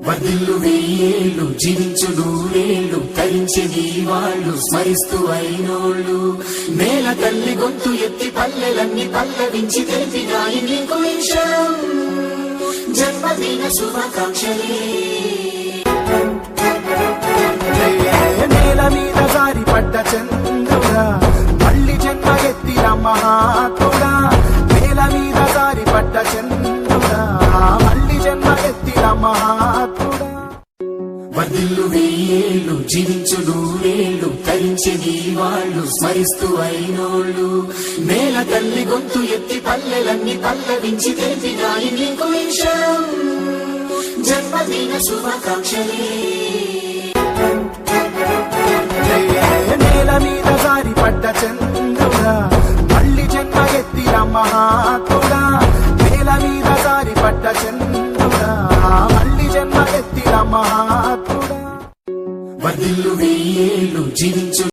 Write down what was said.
వర్ధిల్లు వెయ్యేళ్ళు జీవించు నూరేళ్ళు తరించి నీ వాళ్ళు స్మరిస్తూ అయినోళ్ళు నేల తల్లి గొంతు ఎత్తి పల్లెలన్నీ పల్లవించి తెలిపినాయి నీకు విషయం జన్మదిన శుభాకాంక్షలే నేల మీద జారి పడ్డ చంద్రుడా మళ్ళీ జన్మ ఎత్తిన మహాత్ముడా నేల మీద జారి పడ్డ చంద్రుడా మళ్ళీ జన్మ ఎత్తిన మహాత్ముడా వర్ధిల్లు వెయ్యేళ్ళు జీవించు నూరేళ్ళు తరించి నీ వాళ్ళు స్మరిస్తూ అయినోళ్ళు నేల తల్లి గొంతు ఎత్తి పల్లెలన్నీ పల్లవించి తెలిపినాయి నీకు విషయం జన్మదిన శుభాకాంక్షలే నేల మీద జారి పడ్డ చంద్రుడా మళ్ళీ జన్మ ఎత్తిన మహాత్ముడా నేల మీద జారి పడ్డ చంద్రుడా మళ్ళీ జన్మ ఎత్తిన మహాత్ముడా వర్ధిల్లు వెయ్యేళ్ళు జీవించు